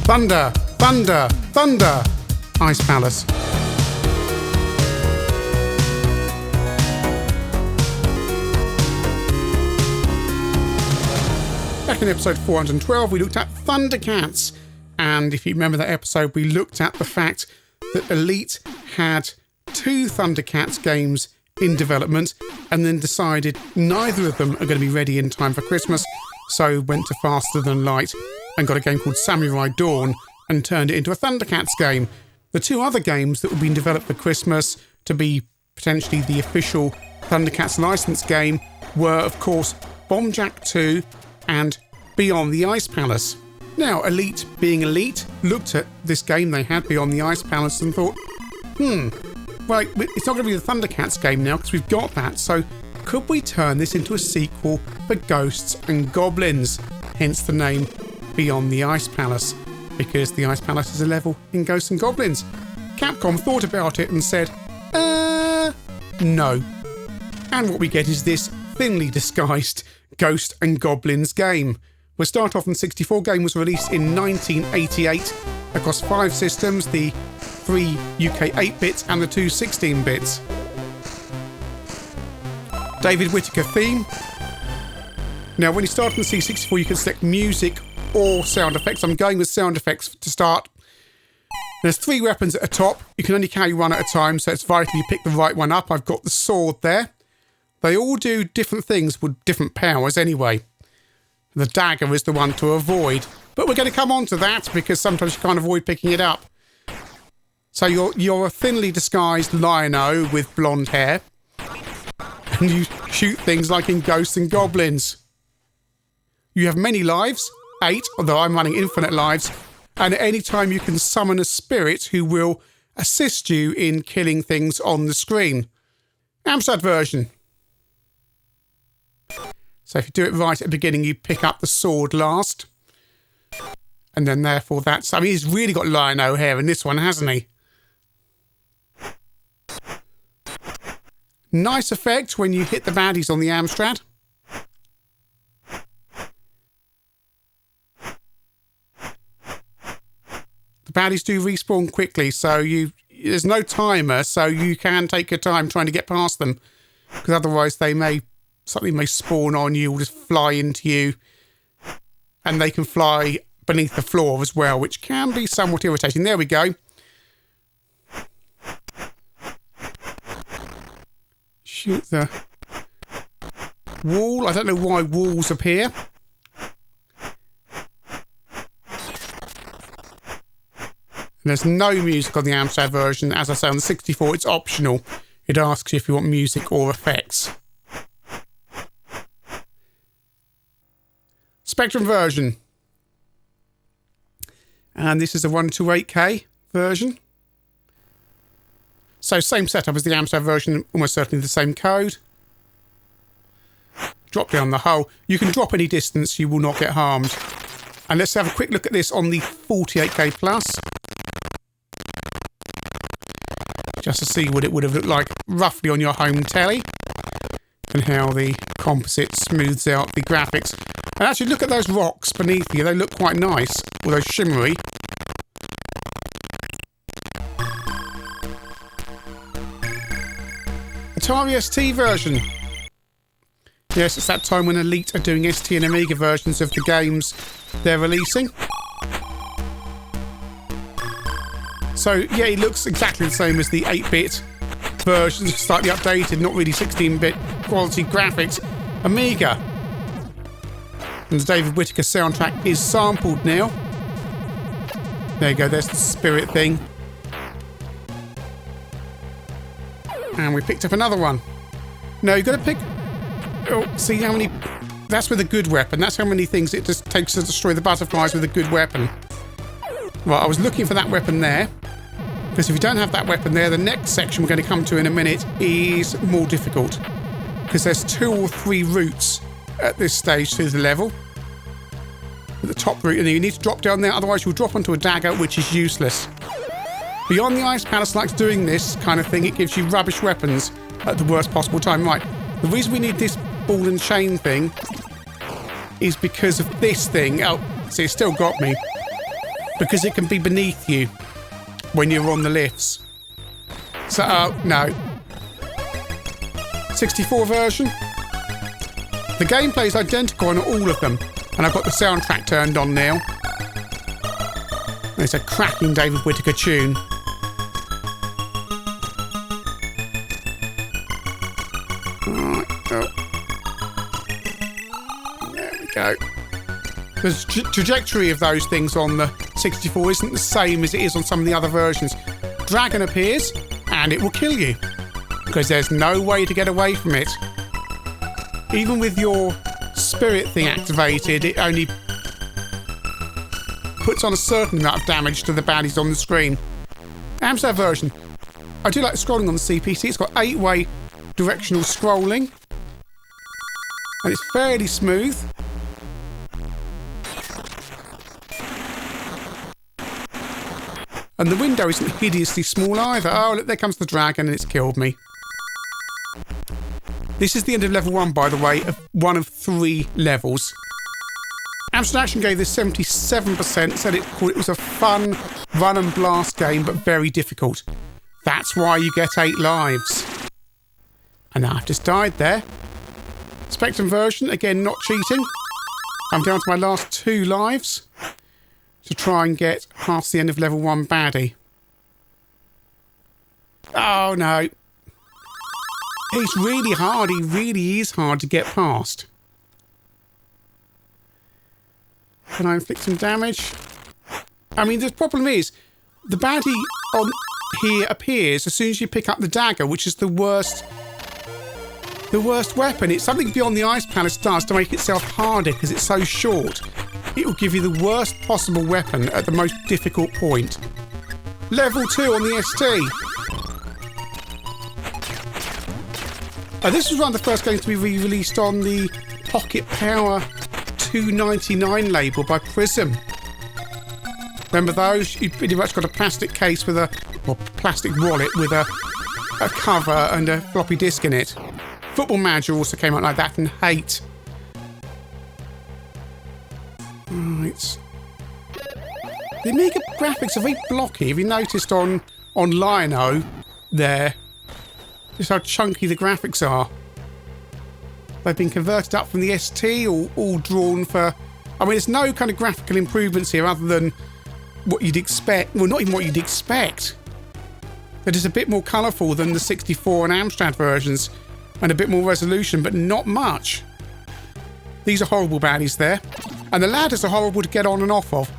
Thunder, thunder, thunder. Ice Palace. Back in episode 412, we looked at Thundercats. And if you remember that episode, we looked at the fact that Elite had 2 Thundercats games in development and then decided neither of them are going to be ready in time for Christmas, so went to Faster Than Light and got a game called Samurai Dawn and turned it into a Thundercats game. The 2 other games that were being developed for Christmas to be potentially the official Thundercats license game were, of course, Bomb Jack 2 and Beyond the Ice Palace. Now, Elite, being Elite, looked at this game they had, Beyond the Ice Palace, and thought, well, it's not going to be the Thundercats game now because we've got that, so could we turn this into a sequel for Ghosts and Goblins? Hence the name Beyond the Ice Palace, because the Ice Palace is a level in Ghosts and Goblins. Capcom thought about it and said, no. And what we get is this thinly disguised Ghost and Goblins game. We'll start off in 64. Game was released in 1988 across 5 systems, the 3 UK 8-bits and the 2 16-bits. David Whittaker theme. Now, when you start on the C64, you can select music or sound effects. I'm going with sound effects to start. There's 3 weapons at the top. You can only carry 1 at a time, so it's vital you pick the right one up. I've got the sword there. They all do different things with different powers anyway. The dagger is the one to avoid. But we're going to come on to that because sometimes you can't avoid picking it up. So you're a thinly disguised lion-o with blonde hair. And you shoot things like in Ghosts and Goblins. You have many lives, 8, although I'm running infinite lives. And at any time you can summon a spirit who will assist you in killing things on the screen. Amstrad version. So if you do it right at the beginning, you pick up the sword last. And then therefore that's... I mean, he's really got lion-o hair in this one, hasn't he? Nice effect when you hit the baddies on the Amstrad. The baddies do respawn quickly, so there's no timer, so you can take your time trying to get past them. Because otherwise something may spawn on you or just fly into you. And they can fly beneath the floor as well, which can be somewhat irritating. There we go. Shoot the wall. I don't know why walls appear. And there's no music on the Amstrad version. As I say, on the 64, it's optional. It asks you if you want music or effects. Spectrum version. And this is the 128K version. So same setup as the Amstrad version, almost certainly the same code. Drop down the hole. You can drop any distance, you will not get harmed. And let's have a quick look at this on the 48K Plus. Just to see what it would have looked like roughly on your home telly. And how the composite smooths out the graphics. And actually look at those rocks beneath you, they look quite nice, although shimmery. Atari ST version. Yes, it's that time when Elite are doing ST and Amiga versions of the games they're releasing. So, yeah, it looks exactly the same as the 8-bit version, slightly updated, not really 16-bit quality graphics. Amiga. And the David Whittaker soundtrack is sampled now. There you go, there's the spirit thing. And we picked up another one. No, you've got to pick... Oh, see how many... That's with a good weapon. That's how many things it just takes to destroy the butterflies with a good weapon. Right, I was looking for that weapon there. Because if you don't have that weapon there, the next section we're going to come to in a minute is more difficult. Because there's 2 or 3 routes at this stage through the level. At the top route, and you need to drop down there, otherwise you'll drop onto a dagger, which is useless. Beyond the Ice Palace likes doing this kind of thing. It gives you rubbish weapons at the worst possible time. Right, the reason we need this ball and chain thing is because of this thing. Oh, see, it still got me. because it can be beneath you when you're on the lifts. So, no. 64 version. The gameplay is identical on all of them, and I've got the soundtrack turned on now. It's a cracking David Whittaker tune. Right, oh. There we go. The trajectory of those things on the 64 isn't the same as it is on some of the other versions. Dragon appears, and it will kill you, because there's no way to get away from it. Even with your spirit thing activated, it only puts on a certain amount of damage to the baddies on the screen. Amstrad version. I do like the scrolling on the CPC. It's got 8-way directional scrolling, and it's fairly smooth. And the window isn't hideously small either. Oh, look, there comes the dragon, and it's killed me. This is the end of level 1, by the way, of one of 3 levels. Amstrad Action gave this 77%, said it was a fun run and blast game, but very difficult. That's why you get 8 lives. And I've just died there. Spectrum version, again, not cheating. I'm down to my last 2 lives to try and get past the end of level 1 baddie. Oh, no. He's really hard. He really is hard to get past. Can I inflict some damage? I mean, the problem is, the baddie on here appears as soon as you pick up the dagger, which is the worst weapon. It's something Beyond the Ice Palace does to make itself harder because it's so short. It will give you the worst possible weapon at the most difficult point. Level 2 on the ST. This was one of the first games to be re-released on the Pocket Power 299 label by Prism. Remember those? You pretty much got a plastic case with plastic wallet with a cover and a floppy disk in it. Football Manager also came out like that, and Hate. Right. The Amiga graphics are very blocky. Have you noticed on Lino there? Just how chunky the graphics are. They've been converted up from the ST, all drawn for... I mean, there's no kind of graphical improvements here other than what you'd expect. Well, not even what you'd expect. They're just a bit more colourful than the 64 and Amstrad versions, and a bit more resolution, but not much. These are horrible baddies there. And the ladders are horrible to get on and off of.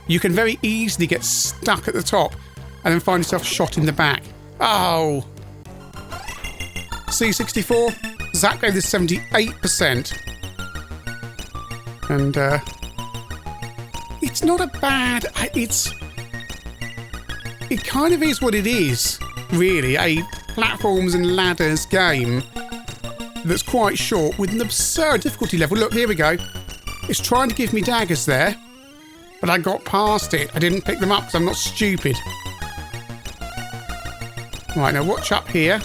You can very easily get stuck at the top and then find yourself shot in the back. Oh! C64, Zach gave this 78%. And, it's not a bad... It kind of is what it is, really. A platforms and ladders game that's quite short with an absurd difficulty level. Look, here we go. It's trying to give me daggers there, but I got past it. I didn't pick them up because I'm not stupid. Right, now watch up here.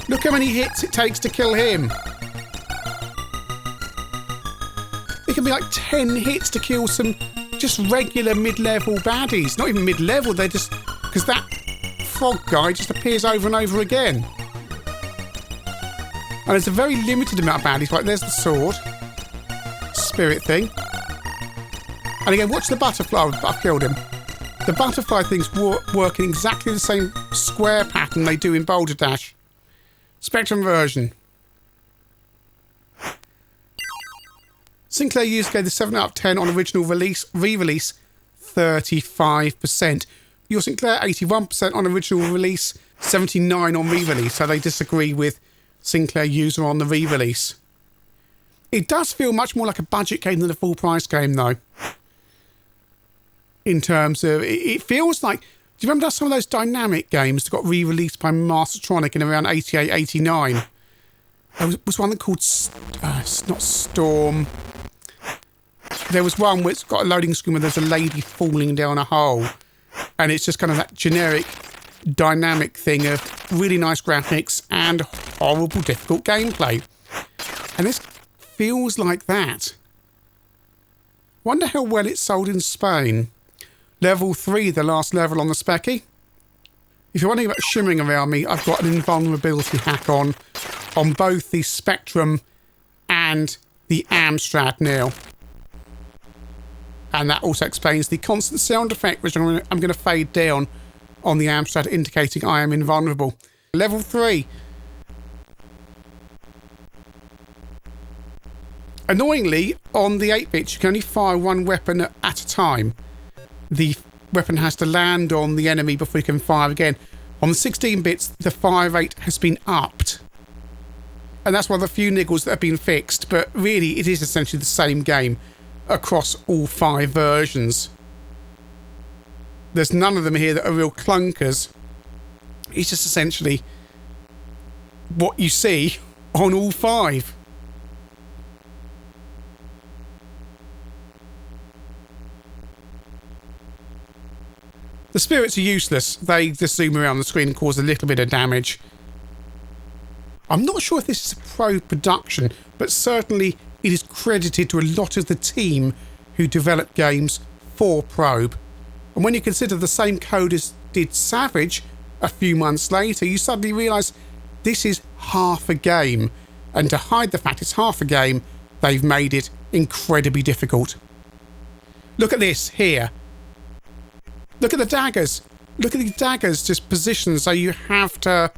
Look how many hits it takes to kill him. It can be like 10 hits to kill some just regular mid-level baddies. Not even mid-level, they're just... Because that frog guy just appears over and over again. And there's a very limited amount of baddies. Like, there's the sword. Spirit thing. And again, watch the butterfly. I've killed him. The butterfly things work in exactly the same square pattern they do in Boulder Dash. Spectrum version. Sinclair used gave the 7 out of 10 on original release, re-release 35%. Your Sinclair 81% on original release, 79 on re-release. So they disagree with Sinclair user on the re-release. It does feel much more like a budget game than a full price game though. In terms of, it feels like, do you remember some of those dynamic games that got re-released by Mastertronic in around 88, 89? There was one that called, not Storm. There was one where it's got a loading screen where there's a lady falling down a hole. And it's just kind of that generic dynamic thing of really nice graphics and horrible, difficult gameplay. And this feels like that. Wonder how well it's sold in Spain. Level 3, the last level on the Specky. If you're wondering about shimmering around me, I've got an invulnerability hack on both the Spectrum and the Amstrad now. And that also explains the constant sound effect, which I'm going to fade down on the Amstrad, indicating I am invulnerable. Level 3. Annoyingly, on the 8-bits, you can only fire one weapon at a time. The weapon has to land on the enemy before you can fire again. On the 16-bits, the fire rate has been upped. And that's one of the few niggles that have been fixed, but really it is essentially the same game across all 5 versions. There's none of them here that are real clunkers. It's just essentially what you see on all 5. The spirits are useless. They just zoom around the screen and cause a little bit of damage. I'm not sure if this is a pro production, but certainly it is credited to a lot of the team who developed games for Probe. And when you consider the same coders did Savage a few months later, you suddenly realise this is half a game. And to hide the fact it's half a game, they've made it incredibly difficult. Look at this here. Look at the daggers. Look at these daggers just positioned so you have to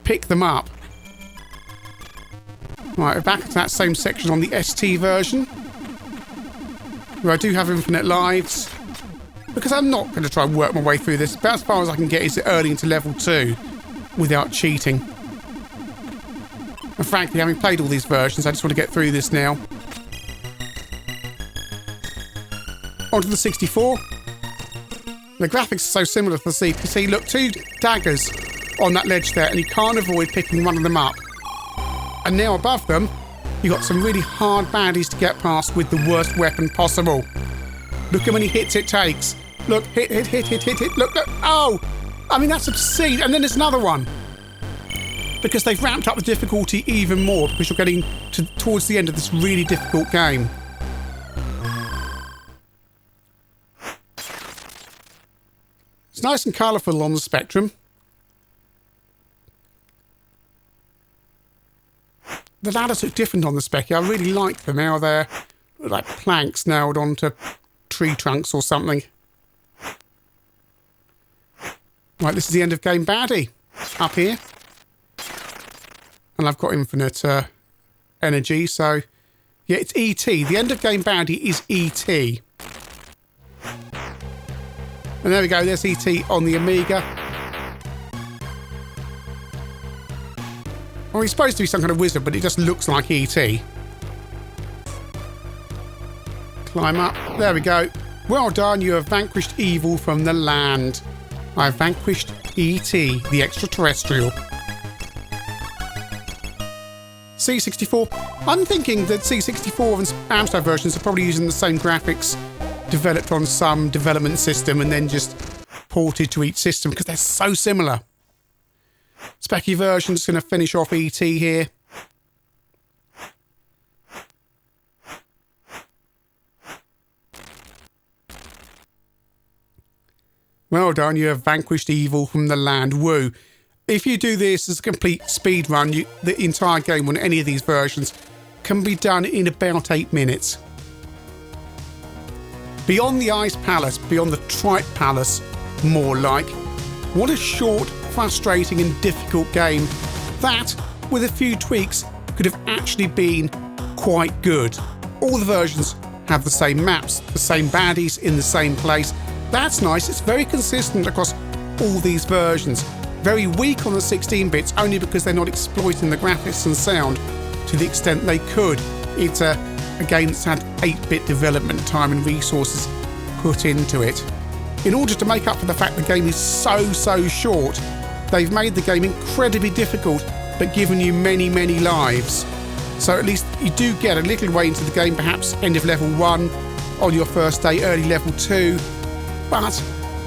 pick them up. Right, we're back to that same section on the ST version, where I do have infinite lives, because I'm not going to try and work my way through this. About as far as I can get is early into level 2 without cheating. And frankly, having played all these versions, I just want to get through this now. Onto the 64. The graphics are so similar to the CPC. Look, 2 daggers on that ledge there, and you can't avoid picking one of them up. And now above them, you've got some really hard baddies to get past with the worst weapon possible. Look how many hits it takes. Look, hit. Look. Oh! I mean, that's obscene. And then there's another one. Because they've ramped up the difficulty even more, because you're getting towards the end of this really difficult game. It's nice and colourful on the Spectrum. The ladders look different on the Specky. I really like them. How they're like planks nailed onto tree trunks or something. Right, this is the end of game baddie up here. And I've got infinite energy, so yeah, it's E.T. The end of game baddie is E.T. And there we go, there's E.T. on the Amiga. Well, he's supposed to be some kind of wizard, but it just looks like E.T. Climb up. There we go. Well done, you have vanquished evil from the land. I have vanquished E.T., the extraterrestrial. C64. I'm thinking that C64 and Amstrad versions are probably using the same graphics developed on some development system and then just ported to each system because they're so similar. Specky version is going to finish off E.T. here. Well done, you have vanquished evil from the land. Woo. If you do this as a complete speed run, the entire game on any of these versions can be done in about 8 minutes. Beyond the Ice Palace, beyond the Trite Palace, more like. What a short, frustrating and difficult game that, with a few tweaks, could have actually been quite good. All the versions have the same maps, the same baddies in the same place. That's nice, it's very consistent across all these versions. Very weak on the 16-bits, only because they're not exploiting the graphics and sound to the extent they could. It's a game that's had 8-bit development time and resources put into it. In order to make up for the fact the game is so short, they've made the game incredibly difficult, but given you many lives. So at least you do get a little way into the game, perhaps end of level 1 on your first day, early level 2. But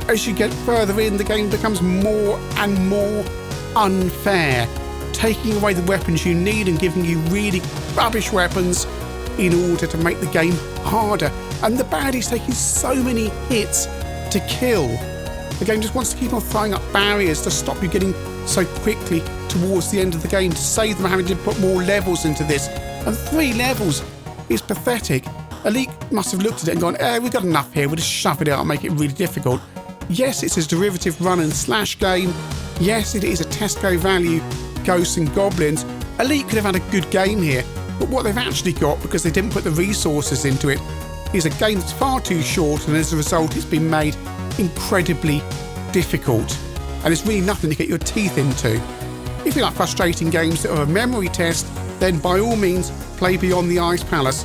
as you get further in, the game becomes more and more unfair, taking away the weapons you need and giving you really rubbish weapons in order to make the game harder. And the baddie's taking so many hits to kill. The game just wants to keep on throwing up barriers to stop you getting so quickly towards the end of the game, to save them having to put more levels into this. And 3 levels is pathetic. Elite must have looked at it and gone, we've got enough here, we'll just shove it out and make it really difficult. Yes, it's a derivative run and slash game. Yes, it is a Tesco value Ghosts and Goblins. Elite could have had a good game here, but what they've actually got, because they didn't put the resources into it, is a game that's far too short, and as a result it's been made incredibly difficult. And there's really nothing to get your teeth into. If you like frustrating games that are a memory test, then by all means play Beyond the Ice Palace.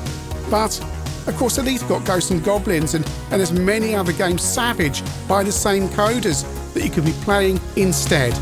But of course Elite have got Ghosts and Goblins, and there's many other games, Savage, by the same coders, that you could be playing instead.